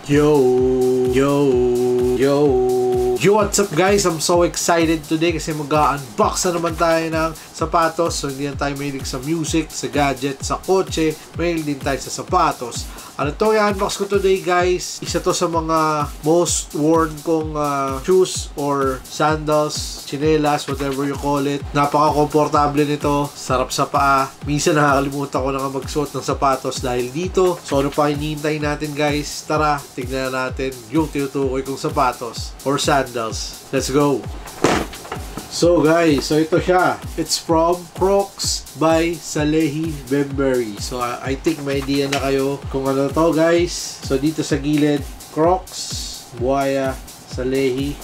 Yo, what's up guys? I'm so excited today kasi mag-unbox na naman tayo ng sapatos. So hindi na tayo mahilig sa music, sa gadget, sa kotse. Mahilig din tayo sa sapatos. Ano to yung unbox ko today guys? Isa to sa mga most worn kong shoes or sandals, chinelas, whatever you call it. Napaka-komportable nito. Sarap sa paa. Minsan nakakalimutan ko na magsuot ng sapatos dahil dito. So ano pa hinihintay natin guys? Tara, tignan natin yung tinutukoy kong sapatos or sandals. Let's go! So guys, so ito siya. It's from Crocs by Salehi Bembury. So I think may idea na kayo kung ano to guys. So dito sa gilid, Crocs, Buaya, Salehi.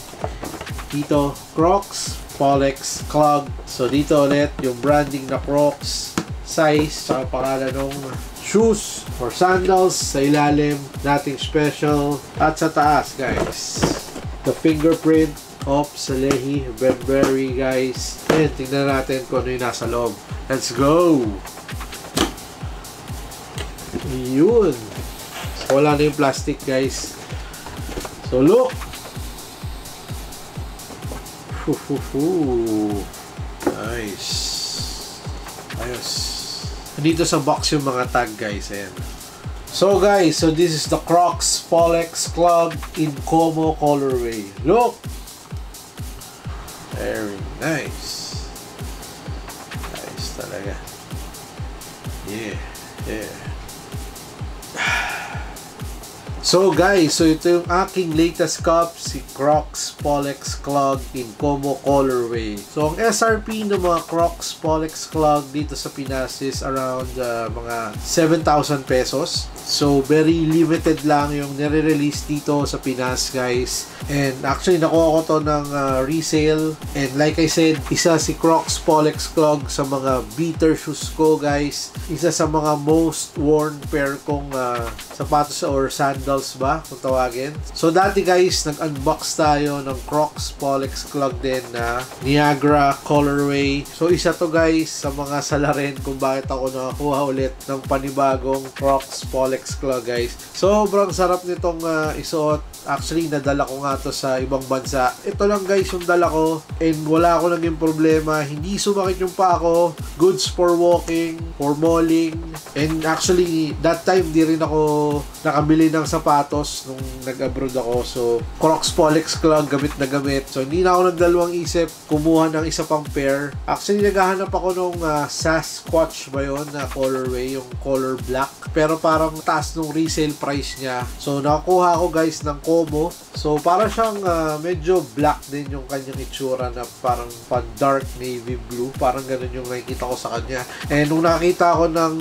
Dito, Crocs, Polex, Clog. So dito ulit, yung branding na Crocs, size, saka pangalan ng shoes or sandals sa ilalim, nothing special. At sa taas guys, the fingerprint of Salehi Bembury guys. And tingnan natin kung ano yung nasa loob. Let's go! Yun! So, wala na yung plastic guys. So look! Nice! Ayos! Dito sa box yung mga tag guys. Ayan. So guys, so this is the Crocs Polex Clog in Como colorway. Look! Very nice. Nice talaga. Yeah. So guys, so ito yung aking latest cup, si Crocs Polex Clog in Como colorway. So ang SRP ng mga Crocs Polex Clog dito sa Pinas is around mga 7,000 pesos. So very limited lang yung nire-release dito sa Pinas guys. And actually nakuha ko to ng resale. And like I said, isa si Crocs Polex Clog sa mga beater shoes ko guys. Isa sa mga most worn pair kong sapatos or sandals ba kung tawagin. So dati guys, nag-unbox tayo ng Crocs Polex Clog din na Niagara colorway. So isa to guys sa mga salarin kung bakit ako nakakuha ulit ng panibagong Crocs Polex Clog guys. Sobrang sarap nitong isuot. Actually, nadala ko nga to sa ibang bansa. Ito lang guys yung dala ko. And wala ako naging problema. Hindi sumakit yung paa ko. Goods for walking, for malling. And actually, that time di rin ako nakabili ng sapatos nung nag-abroad ako. So, Crocs Polex Clog, gamit na gamit. So, hindi na ako nagdalawang isip kumuha ng isa pang pair. Actually, naghahanap ako nung Sasquatch ba yun na colorway, yung color black. Pero parang taas nung resale price niya. So, nakakuha ako guys ng Como. So, parang siyang medyo black din yung kanyang itsura na parang dark navy blue. Parang ganun yung nakikita ko sa kanya. And nung nakita ko ng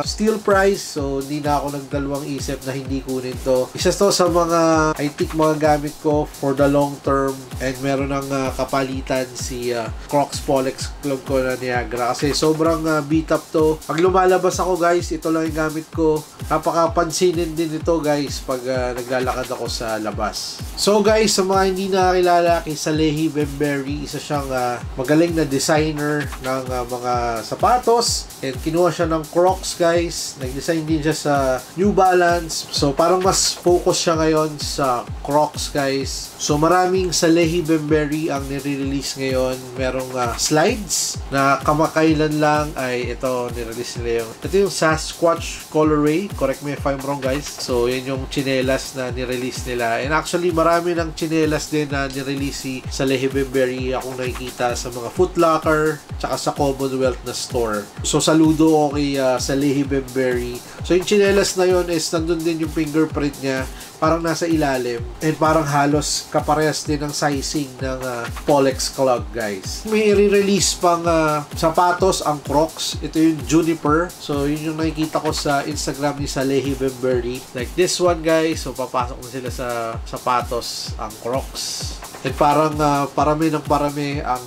steel price, so hindi na ako nagdalawang isip na hindi kunin to. Isa to sa mga, I think, mga gamit ko for the long term. And meron ng kapalitan si Crocs Polex Clog ko na Niagara. Kasi sobrang beat up to. Pag lumalabas ako guys, ito lang yung gamit ko. Napakapansinin din ito guys pag naglalakad ako sa labas. So guys, sa mga hindi nakakilala kay Salehi Bembury, isa siyang magaling na designer ng mga sapatos. And kinuha siya ng Crocs guys. Nag-design din siya sa New Balance. So parang mas focus siya ngayon sa Crocs guys. So maraming Salehi Bembury ang nire-release ngayon. Merong slides na kamakailan lang ay ito, nire-release nila yung ito yung Sasquatch colorway. Correct me if I'm wrong guys. So yan yung chinelas na nire-release nila. And actually marami ng chinelas din na nire-release si Salehi Bembury akong nakikita sa mga Foot Locker tsaka sa Commonwealth na store. So saludo ko kay Salehi Bembury. So yung chinelas na yun is nandun din yung fingerprint niya. Parang nasa ilalim. And parang halos kaparehas din ng sizing ng Polex Clog guys. May i-release pang sapatos ang Crocs. Ito yung Juniper. So yun yung nakikita ko sa Instagram ni Salehi Bembury. Like this one guys. So papasok na sila sa sapatos ang Crocs. And parang parami ng parami ang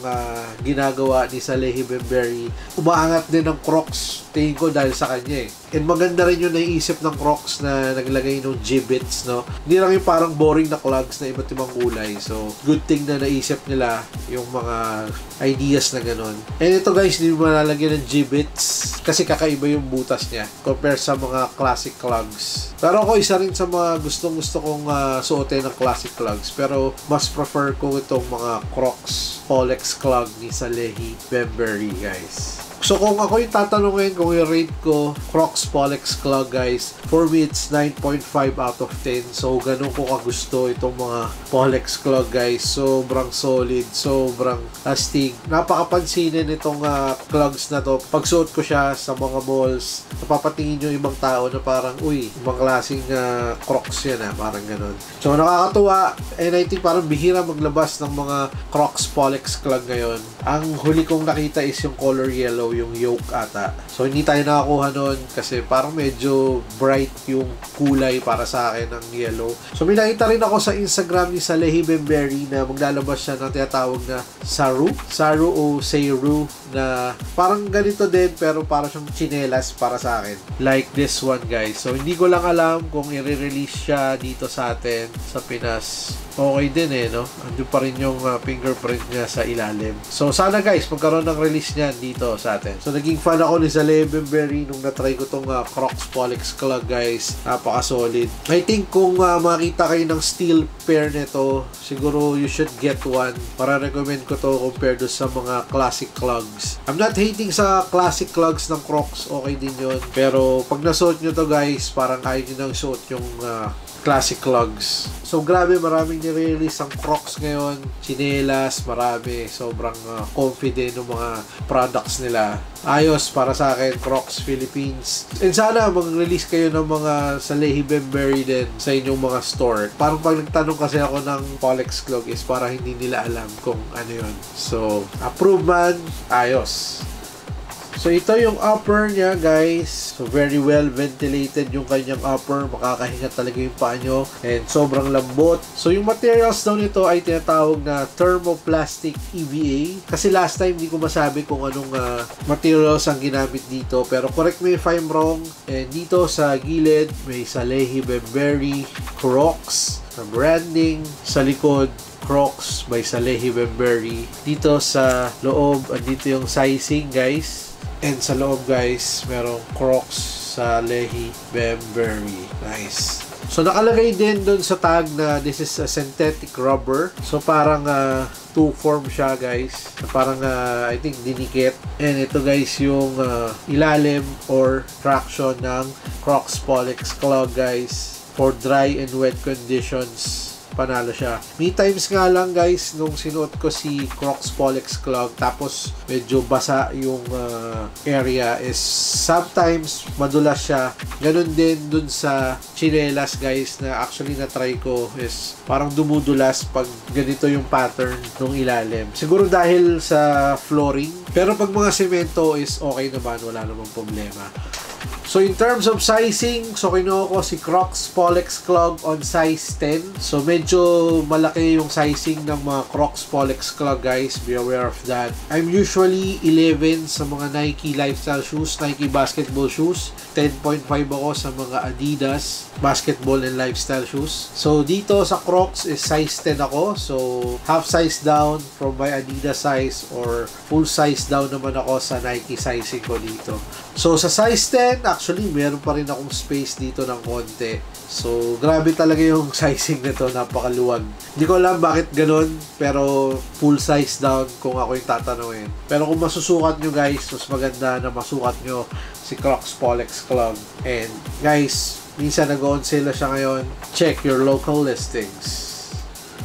ginagawa ni Salehi Bembury. Umaangat din ng Crocs tingin ko dahil sa kanya eh. And maganda rin yung naiisip ng Crocs na naglagay ng gibbets, no? Hindi lang yung parang boring na clogs na iba't ibang kulay. So, good thing na naisip nila yung mga ideas na ganun. And ito guys, hindi mo malalagyan ng gibbets kasi kakaiba yung butas niya compare sa mga classic clogs. Pero ako, isa rin sa mga gustong-gusto kong suotin ng classic clogs. Pero mas prefer ko itong mga Crocs Polex clog ni Salehi Bembury, guys. So kung ako yung tatanungin kung i-rate ko Crocs Polex clog, guys, for me it's 9.5 out of 10. So ganun ko kagusto itong mga Polex clog, guys. Sobrang solid, sobrang astig. Napakapansinin itong clogs na to. Pag suot ko siya sa mga malls, napapatingin yung ibang tao na parang, uy, ibang klaseng Crocs yan, parang ganun. So nakakatuwa, and I think parang bihira maglabas ng mga Crocs Polex clog ngayon. Ang huli kong nakita is yung color yellow, yung yoke ata. So hindi tayo nakakuha nun kasi parang medyo bright yung kulay para sa akin ng yellow. So may nakita rin ako sa Instagram ni Salehi Bembury na maglalabas siya ng tinatawag na Saru o Seiru na parang ganito din pero para siyang chinelas para sa akin. Like this one, guys. So hindi ko lang alam kung i-release siya dito sa atin sa Pinas. Okay din no? Andun pa rin yung fingerprint niya sa ilalim. So sana guys, magkaroon ng release niyan dito sa atin. So naging fan ako ni Salehi Bembury nung natry ko tong Crocs Polex clog, guys. Napaka-solid. I think kung makita kayo ng steel pair nito, siguro you should get one. Para recommend ko to compared sa mga classic clogs. I'm not hating sa classic clogs ng Crocs. Okay din yun. Pero pag nasuot nyo to, guys, parang ayaw nyo nang suot yung classic clogs. So grabe, maraming nire-release ang Crocs ngayon. Chinelas, marami. Sobrang confident ng mga products nila. Ayos para sa akin, Crocs Philippines. And sana mag-release kayo ng mga Salehi Bembury din sa inyong mga store. Parang pag nagtanong kasi ako ng Polex clog is para hindi nila alam kung ano yun. So, approve man, ayos. So ito yung upper niya, guys. So very well ventilated yung kanyang upper. Makakahinga talaga yung paa nyo. And sobrang lambot. So yung materials daw nito ay tinatawag na thermoplastic EVA. Kasi last time hindi ko masabi kung anong materials ang ginamit dito. Pero correct me if I'm wrong. And dito sa gilid may Salehi Bembury Crocs na branding. Sa likod, Crocs by Salehi Bembury. Dito sa loob, andito yung sizing, guys. And sa loob, guys, merong Crocs Salehi Bembury. Nice. So nakalagay din dun sa tag na this is a synthetic rubber. So parang two-form siya, guys. So parang I think dinikit. And ito, guys, yung ilalim or traction ng Crocs Polex clog, guys. For dry and wet conditions, panalo siya. May times nga lang, guys, nung sinuot ko si Crocs Polex clog tapos medyo basa yung area is sometimes madulas siya. Ganon din dun sa chinelas, guys, na actually na-try ko is parang dumudulas pag ganito yung pattern ng ilalim. Siguro dahil sa flooring. Pero pag mga semento is okay naman, wala namang problema. So in terms of sizing, so kinuha ko si Crocs Polex clog on size 10. So medyo malaki yung sizing ng mga Crocs Polex clog, guys. Be aware of that. I'm usually 11 sa mga Nike lifestyle shoes, Nike basketball shoes. 10.5 ako sa mga Adidas basketball and lifestyle shoes. So dito sa Crocs is size 10 ako. So half size down from my Adidas size or full size down naman ako sa Nike sizing ko dito. So sa size 10, actually meron pa rin akong space dito ng konti. So grabe talaga yung sizing nito, napakaluwag. Hindi ko alam bakit ganun, pero full size down kung ako yung tatanungin. Pero kung masusukat nyo, guys, mas maganda na masukat nyo si Crocs Polex clog. And guys, minsan nag-on sale siya ngayon. Check your local listings.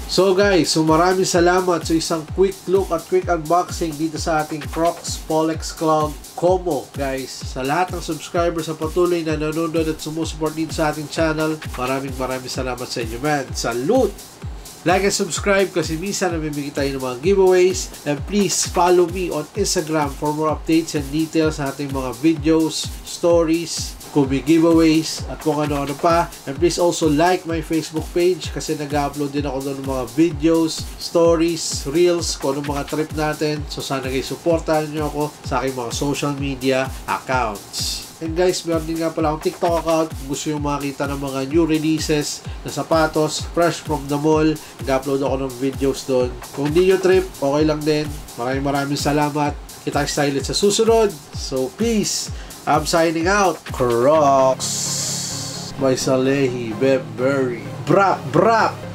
So guys, so maraming salamat sa isang quick look at quick unboxing dito sa ating Crocs Polex clog combo, guys. Sa lahat ng subscribers sa patuloy na nanonood at sumusuport dito sa ating channel, maraming salamat sa inyo, man. Salute! Like and subscribe kasi minsan namimigay tayo ng mga giveaways. And please follow me on Instagram for more updates and details sa ating mga videos, stories, kung may giveaways at kung ano-ano pa. And please also like my Facebook page kasi nag-upload din ako doon ng mga videos, stories, reels, kung anong mga trip natin. So sana guys, supportahan nyo ako sa aking mga social media accounts. And guys, meron din nga pala akong TikTok account. Kung gusto yung makita ng mga new releases na sapatos, fresh from the mall, nag-upload ako ng videos doon. Kung di nyo trip, okay lang din. Maraming salamat. Kita tayo ulit sa susunod. So, peace. I'm signing out. Crocs by Salehi Bembury. Brap, brap!